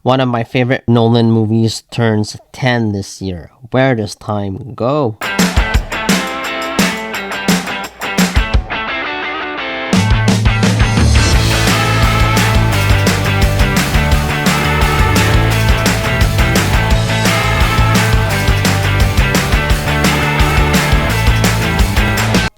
One of my favorite Nolan movies turns 10 this year. Where does time go?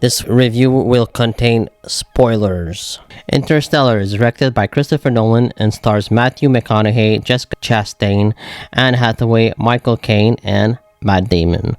This review will contain spoilers. Interstellar is directed by Christopher Nolan and stars Mathew McConaughey, Jessica Chastain, Anne Hathaway, Michael Caine, and Matt Damon.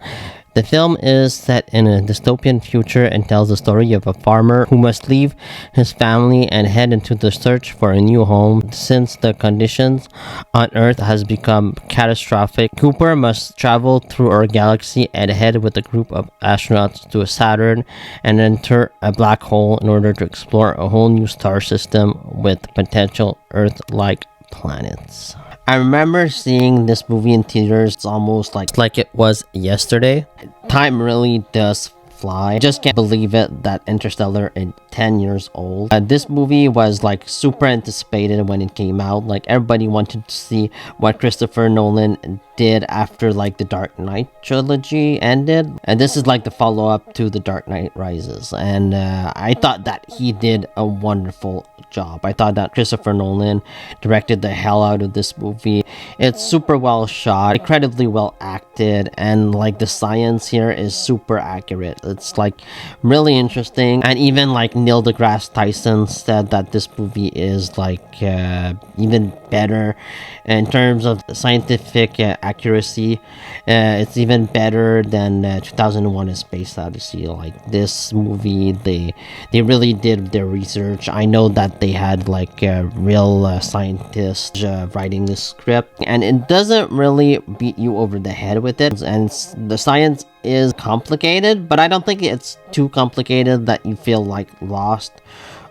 The film is set in a dystopian future and tells the story of a farmer who must leave his family and head into the search for a new home. Since the conditions on Earth has become catastrophic, Cooper must travel through our galaxy and head with a group of astronauts to Saturn and enter a black hole in order to explore a whole new star system with potential Earth-like planets. I remember seeing this movie in theaters. It's almost like it was yesterday. Time really does fly. I just can't believe it that Interstellar is 10 years old. This movie was like super anticipated when it came out. Like everybody wanted to see what Christopher Nolan did after like the Dark Knight trilogy ended, and this is like the follow-up to the Dark Knight Rises, and I thought that he did a wonderful job. I thought that Christopher Nolan directed the hell out of this movie. It's super well shot, incredibly well acted, and like the science here is super accurate. It's like really interesting, and even like Neil deGrasse Tyson said that this movie is like even better in terms of scientific accuracy. It's even better than 2001: A Space Odyssey. Like this movie, they really did their research. I know that they had like real scientists writing the script, and it doesn't really beat you over the head with it. And the science is complicated, but I don't think it's too complicated that you feel like lost,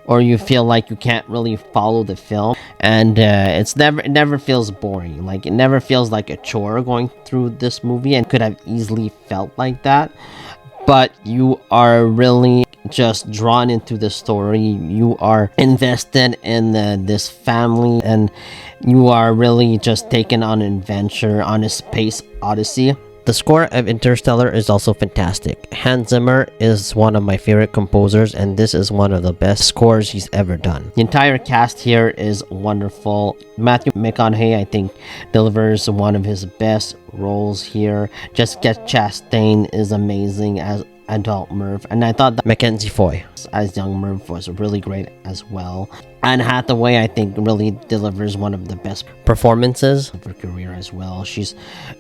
or you feel like you can't really follow the film. And it never feels boring. Like it never feels like a chore going through this movie, and could have easily felt like that. But you are really just drawn into the story. You are invested in this family, and you are really just taken on an adventure, on a space odyssey. The score of Interstellar is also fantastic. Hans Zimmer is one of my favorite composers, and this is one of the best scores he's ever done. The entire cast here is wonderful. Mathew McConaughey, I think, delivers one of his best roles here. Jessica Chastain is amazing as adult Merv, and I thought that Mackenzie Foy as young Merv was really great as well. Anne Hathaway, I think, really delivers one of the best performances of her career as well. She's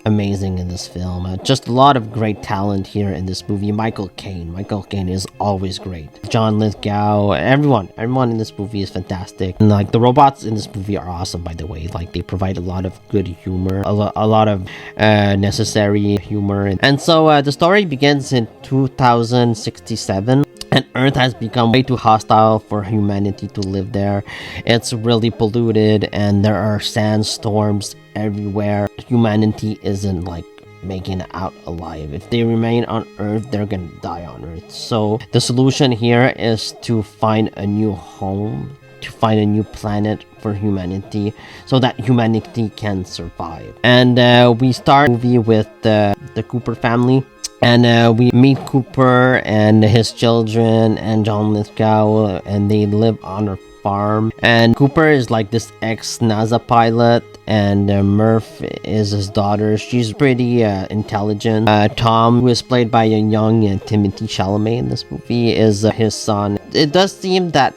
amazing in this film. Just a lot of great talent here in this movie. Michael Caine is always great. John Lithgow, everyone in this movie is fantastic. And like the robots in this movie are awesome, by the way. Like they provide a lot of good humor, a lot of necessary humor. And so the story begins in 2067. And Earth has become way too hostile for humanity to live there. It's really polluted, and there are sandstorms everywhere. Humanity isn't like making it out alive. If they remain on Earth, they're gonna die on Earth. So the solution here is to find a new home, to find a new planet for humanity, so that humanity can survive. And we start the movie with the Cooper family. And we meet Cooper and his children and John Lithgow, and they live on a farm. And Cooper is like this ex-NASA pilot, and Murph is his daughter. She's pretty intelligent. Tom, who is played by a young Timothée Chalamet in this movie, is his son. It does seem that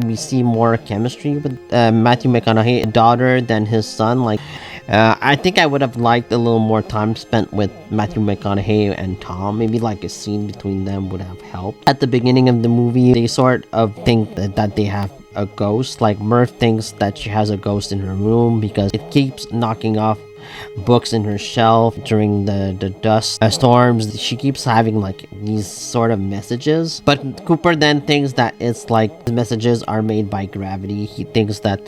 we see more chemistry with Mathew McConaughey's daughter than his son. Like I think I would have liked a little more time spent with Mathew McConaughey and Tom. Maybe like a scene between them would have helped. At the beginning of the movie, they sort of think that they have a ghost. Like Murph thinks that she has a ghost in her room because it keeps knocking off books in her shelf during the dust storms. She keeps having like these sort of messages, but Cooper then thinks that it's like the messages are made by gravity. He thinks that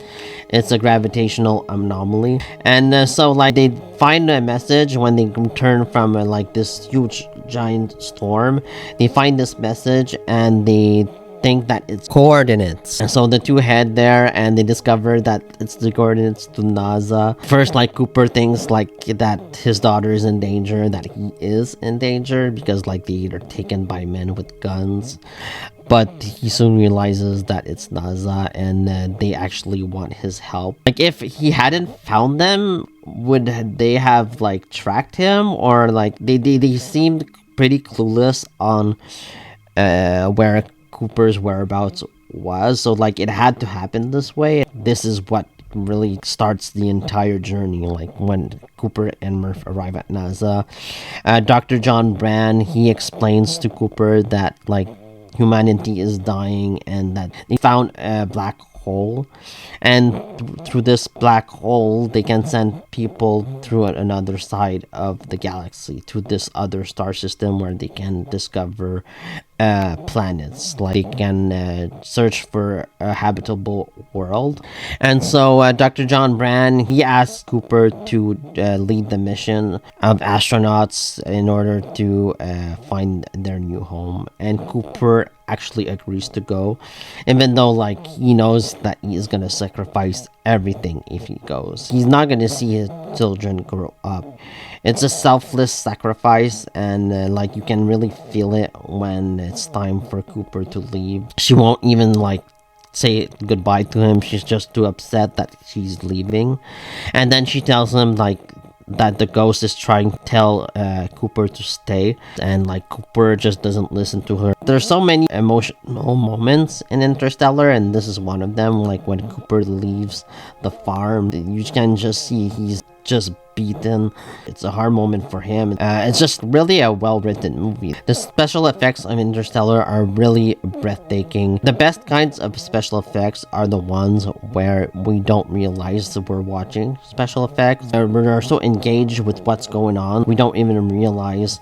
it's a gravitational anomaly, and so like they find a message when they return from like this huge giant storm. They find this message and they think that it's coordinates. And so the two head there and they discover that it's the coordinates to NASA. First, like, Cooper thinks like that his daughter is in danger, that he is in danger because like they are taken by men with guns. But he soon realizes that it's NASA and they actually want his help. Like, if he hadn't found them, would they have like tracked him? Or like they seemed pretty clueless on where Cooper's whereabouts was. So like it had to happen this way. This is what really starts the entire journey, like when Cooper and Murph arrive at NASA. Dr. John Brand, he explains to Cooper that like humanity is dying and that they found a black hole, and through this black hole they can send people through another side of the galaxy to this other star system where they can discover planets, like they can search for a habitable world. And so Dr. John Brand, he asks Cooper to lead the mission of astronauts in order to find their new home, and Cooper actually agrees to go, even though like he knows that he is gonna sacrifice everything if he goes. He's not gonna see his children grow up. It's a selfless sacrifice, and like you can really feel it when it's time for Cooper to leave. She won't even like say goodbye to him. She's just too upset that she's leaving, and then she tells him like that the ghost is trying to tell Cooper to stay, and like Cooper just doesn't listen to her. There's so many emotional moments in Interstellar, and this is one of them. Like when Cooper leaves the farm, you can just see he's just beaten. It's a hard moment for him. It's just really a well-written movie. The special effects of Interstellar are really breathtaking. The best kinds of special effects are the ones where we don't realize that we're watching special effects. We're so engaged with what's going on, we don't even realize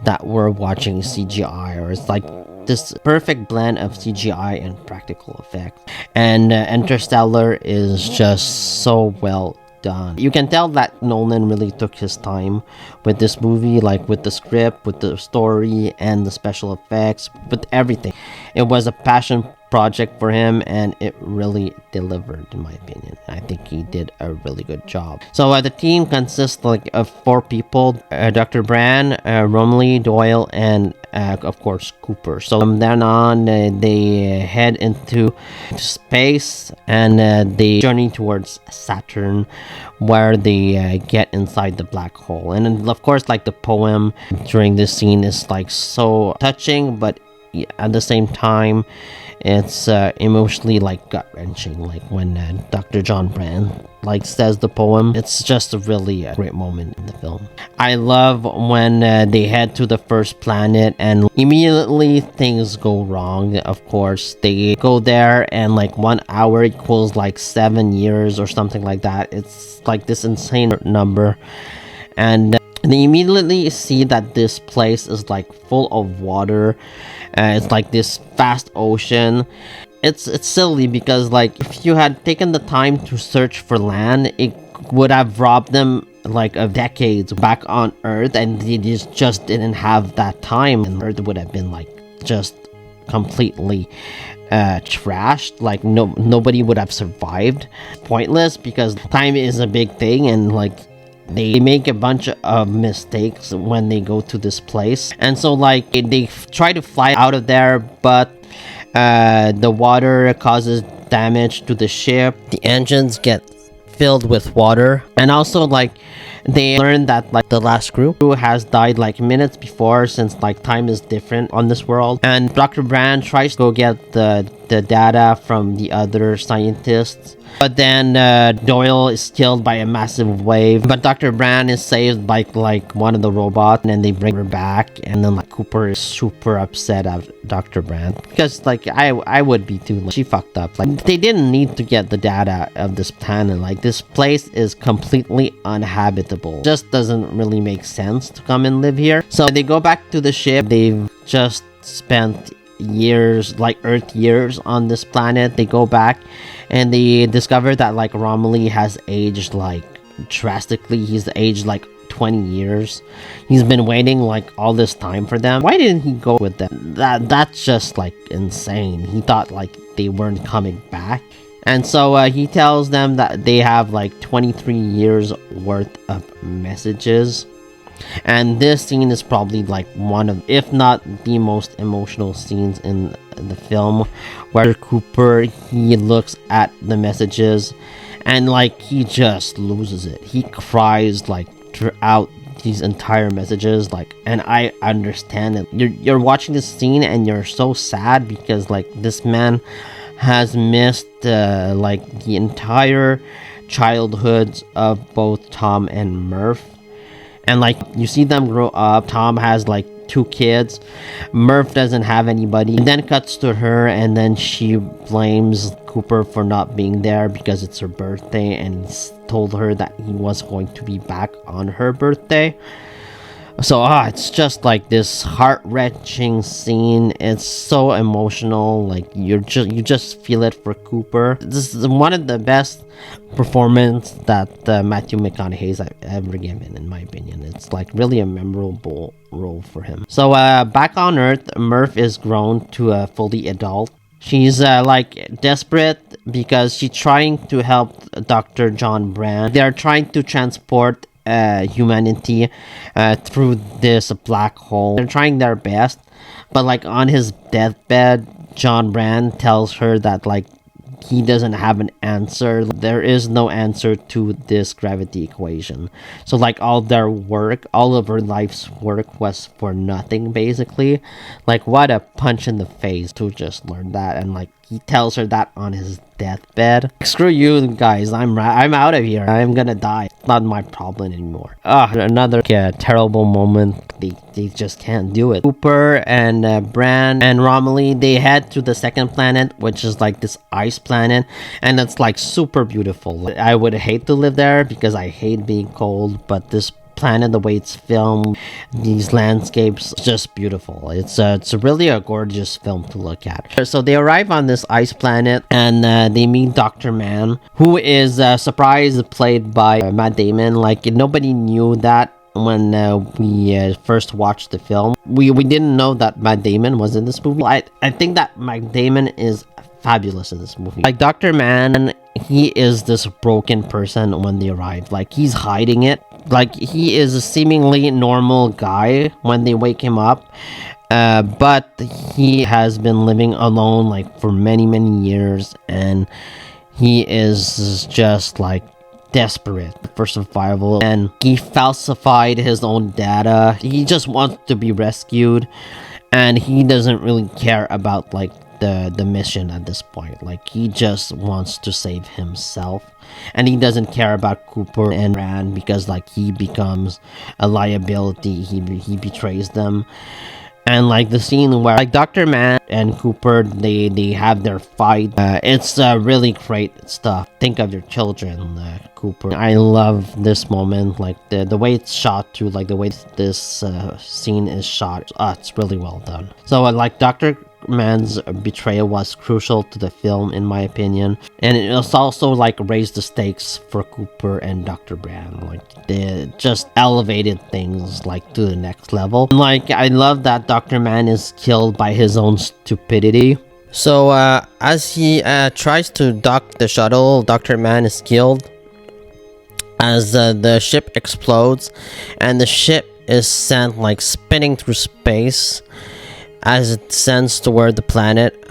that we're watching CGI, or it's like this perfect blend of CGI and practical effects. And Interstellar is just so well done. You can tell that Nolan really took his time with this movie, like with the script, with the story, and the special effects, with everything. It was a passion project for him, and it really delivered, in my opinion. I think he did a really good job. So the team consists like of 4 people: Dr. Brand, Romley, Doyle, and of course Cooper. So from then on, they head into space, and they journey towards Saturn, where they get inside the black hole. And then, of course, like the poem during this scene is like so touching, but at the same time it's emotionally like gut-wrenching, like when Dr. John Brand like says the poem. It's just a really great moment in the film. I love when they head to the first planet and immediately things go wrong. Of course, they go there and like 1 hour equals like 7 years or something like that. It's like this insane number, and they immediately see that this place is like full of water. It's like this vast ocean. It's silly because like if you had taken the time to search for land, it would have robbed them like of decades back on Earth, and they just didn't have that time, and Earth would have been like just completely trashed. Like nobody would have survived. Pointless, because time is a big thing, and like they make a bunch of mistakes when they go to this place. And so like they try to fly out of there, but the water causes damage to the ship. The engines get filled with water, and also like they learn that like the last crew has died like minutes before, since like time is different on this world. And Dr. Brand tries to go get the data from the other scientists, but then Doyle is killed by a massive wave. But Dr. Brand is saved by like one of the robots, and then they bring her back. And then like Cooper is super upset at Dr. Brand, because like I would be too. Like, she fucked up. Like they didn't need to get the data of this planet. Like this place is completely uninhabitable. Just doesn't really make sense to come and live here. So they go back to the ship. They've just spent years, like Earth years, on this planet. They go back and they discover that like Romilly has aged like drastically. He's aged like 20 years. He's been waiting like all this time for them. Why didn't he go with them? That's just like insane. He thought like they weren't coming back. And so he tells them that they have like 23 years worth of messages. And this scene is probably like one of, if not the most emotional scenes in the film, where Cooper, he looks at the messages and like he just loses it. He cries like throughout these entire messages, like, and I understand it. You're watching this scene and you're so sad because like this man has missed like the entire childhoods of both Tom and Murph. And like you see them grow up. Tom has like 2 kids. Murph doesn't have anybody. And then cuts to her, and then she blames Cooper for not being there because it's her birthday, and he's told her that he was going to be back on her birthday. So it's just like this heart-wrenching scene. It's so emotional. Like you just feel it for Cooper. This is one of the best performance that Mathew McConaughey's ever given, in my opinion. It's like really a memorable role for him. So back on Earth, Murph is grown to a fully adult. She's like desperate because she's trying to help Dr. John Brand. They're trying to transport humanity through this black hole. They're trying their best, but like on his deathbed, John Brand tells her that like he doesn't have an answer. There is no answer to this gravity equation. So like all their work, all of her life's work was for nothing, basically. Like what a punch in the face to just learn that. And like he tells her that on his deathbed. Screw you guys, I'm out of here. I'm gonna die. It's not my problem anymore. Another terrible moment. They just can't do it. Cooper and Bran and Romilly, they head to the second planet, which is like this ice planet, and it's like super beautiful. I would hate to live there because I hate being cold, but this planet, the way it's filmed, these landscapes, just beautiful. It's really a gorgeous film to look at. So they arrive on this ice planet, and they meet Dr. Mann, who is surprised played by Matt Damon. Like nobody knew that when we first watched the film. We didn't know that Matt Damon was in this movie. I think that Matt Damon is fabulous in this movie. Like Dr. Mann, he is this broken person when they arrive. Like he's hiding it. Like he is a seemingly normal guy when they wake him up, but he has been living alone like for many years, and he is just like desperate for survival, and he falsified his own data. He just wants to be rescued, and he doesn't really care about like the mission at this point. Like he just wants to save himself, and he doesn't care about Cooper and Rand because like he becomes a liability. He betrays them. And like the scene where like Dr. Mann and Cooper, they have their fight. It's really great stuff. Think of your children, Cooper. I love this moment, like the way it's shot too, like the way this scene is shot. It's really well done. So like Dr. Mann's betrayal was crucial to the film, in my opinion, and it was also like raised the stakes for Cooper and Dr. Brand. Like they just elevated things like to the next level. And, like I love that Dr. Mann is killed by his own stupidity. So as he tries to dock the shuttle, Dr. Mann is killed as the ship explodes, and the ship is sent like spinning through space as it descends toward the planet.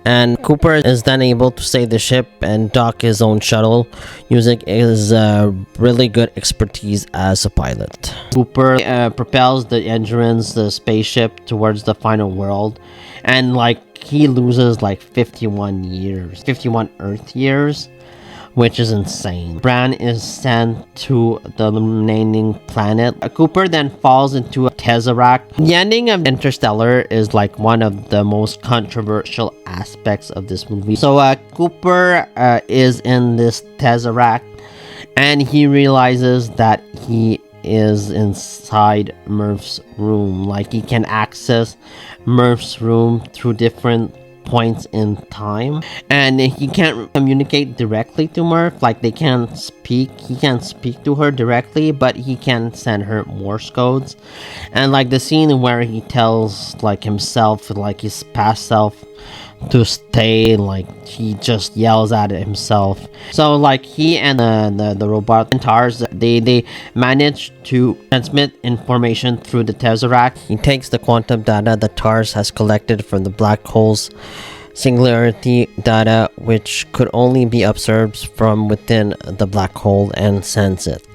And Cooper is then able to save the ship and dock his own shuttle using his really good expertise as a pilot. Cooper propels the Endurance, the spaceship, towards the final world, and like he loses like 51 Earth years, which is insane. Bran is sent to the remaining planet. Cooper then falls into a Tesseract. The ending of Interstellar is like one of the most controversial aspects of this movie. So Cooper is in this Tesseract, and he realizes that he is inside Murph's room. Like he can access Murph's room through different points in time, and he can't communicate directly to Murph. Like, he can't speak to her directly, but he can send her Morse codes. And like the scene where he tells like himself, like his past self, to stay, like he just yells at it himself. So like he and the robot TARS, they manage to transmit information through the Tesseract. He takes the quantum data that TARS has collected from the black hole's singularity data, which could only be observed from within the black hole, and sends it.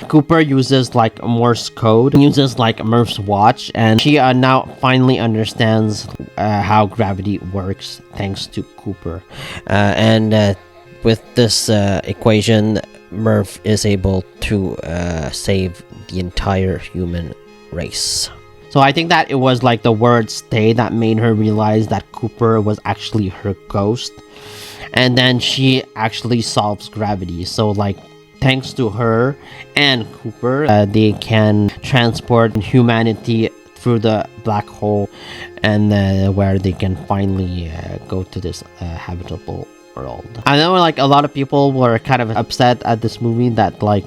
Cooper uses like Morse code, uses like Murph's watch, and she now finally understands how gravity works thanks to Cooper. And with this equation, Murph is able to save the entire human race. So I think that it was like the word stay that made her realize that Cooper was actually her ghost. And then she actually solves gravity. So like, thanks to her and Cooper, they can transport humanity through the black hole, and where they can finally go to this habitable world. I know like a lot of people were kind of upset at this movie that like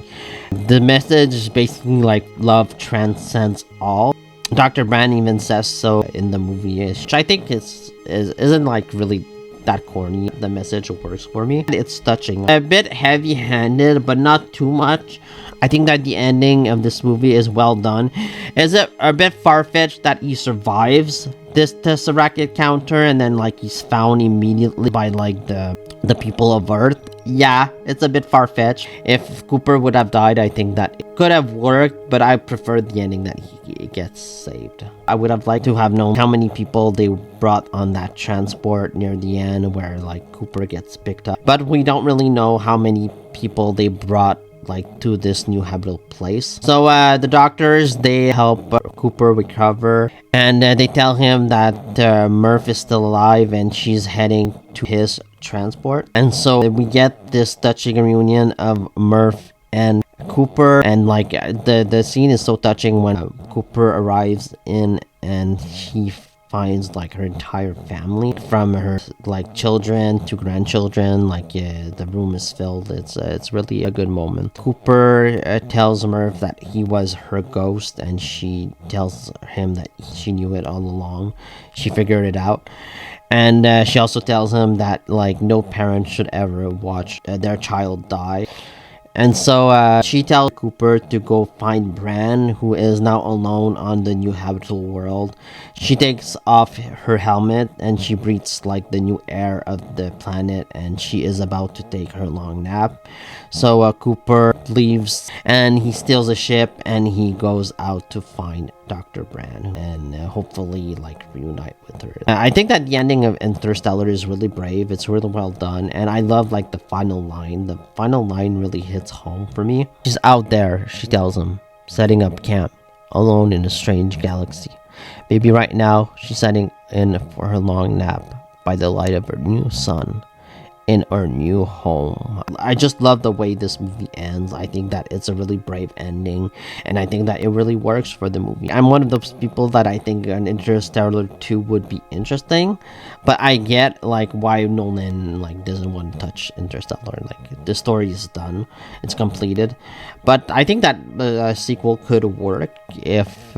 the message is basically like love transcends all. Dr. Brand even says so in the movie, which I think isn't like really that corny. The message works for me. It's touching. A bit heavy-handed, but not too much. I think that the ending of this movie is well done. Is it a bit far-fetched that he survives this Tesseract encounter and then like he's found immediately by like the people of Earth? Yeah, it's a bit far-fetched. If Cooper would have died, I think that it could have worked, but I prefer the ending that he gets saved. I would have liked to have known how many people they brought on that transport near the end where like Cooper gets picked up. But we don't really know how many people they brought like to this new habitable place. So the doctors, they help Cooper recover, and they tell him that Murph is still alive and she's heading to his transport. And so we get this touching reunion of Murph and Cooper, and like the scene is so touching when Cooper arrives in and he finds like her entire family, from her like children to grandchildren. Like the room is filled. It's really a good moment. Cooper tells Murph that he was her ghost, and she tells him that she knew it all along. She figured it out. And she also tells him that like no parent should ever watch their child die. And so she tells Cooper to go find Bran, who is now alone on the new habitable world. She takes off her helmet and she breathes like the new air of the planet, and she is about to take her long nap. So Cooper leaves and he steals a ship and he goes out to find Dr. Bran and hopefully like reunite with her. I think that the ending of Interstellar is really brave. It's really well done, and I love like the final line. The final line really hits home for me. She's out there, she tells him, setting up camp alone in a strange galaxy. Maybe right now she's setting in for her long nap by the light of her new sun in our new home. I just love the way this movie ends. I think that it's a really brave ending, and I think that it really works for the movie. I'm one of those people that I think an Interstellar 2 would be interesting, but I get like why Nolan like doesn't want to touch Interstellar. Like the story is done, it's completed, but I think that a sequel could work if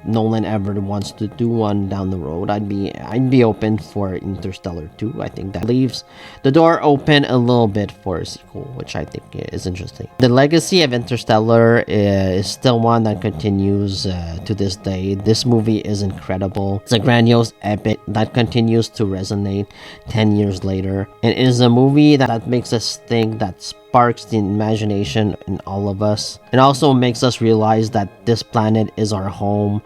Nolan ever wants to do one down the road. I'd be open for Interstellar 2. I think that leaves the door open a little bit for a sequel, which I think is interesting. The legacy of Interstellar is still one that continues to this day. This movie is incredible. It's a grandiose epic that continues to resonate 10 years later. It is a movie that makes us think, that sparks the imagination in all of us, and also makes us realize that this planet is our home.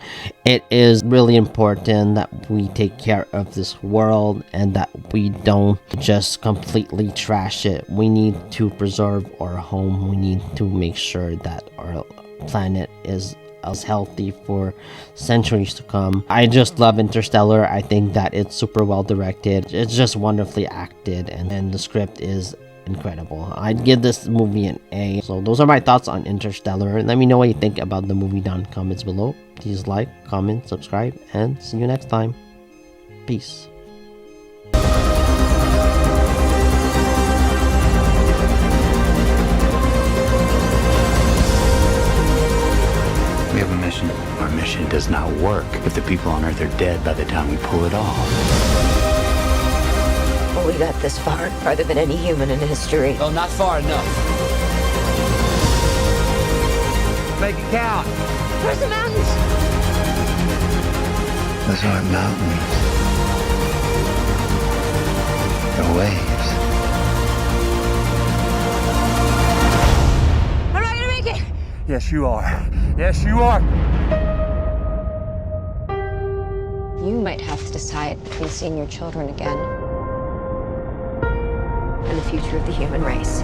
It is really important that we take care of this world and that we don't just completely trash it. We need to preserve our home. We need to make sure that our planet is as healthy for centuries to come. I just love Interstellar. I think that it's super well directed. It's just wonderfully acted, and the script is incredible. I'd give this movie an A. So those are my thoughts on Interstellar. Let me know what you think about the movie down in the comments below. Please like, comment, subscribe, and see you next time. Peace. mission. Our mission does not work if the people on Earth are dead by the time we pull it off. Well, we got this far, farther than any human in history. Well, not far enough. Make it count. Where's the mountains? Those aren't mountains. They're waves. I'm not gonna make it! Yes, you are. Yes, you are. You might have to decide between seeing your children again And the future of the human race.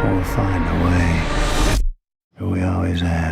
We'll find a way. We always have.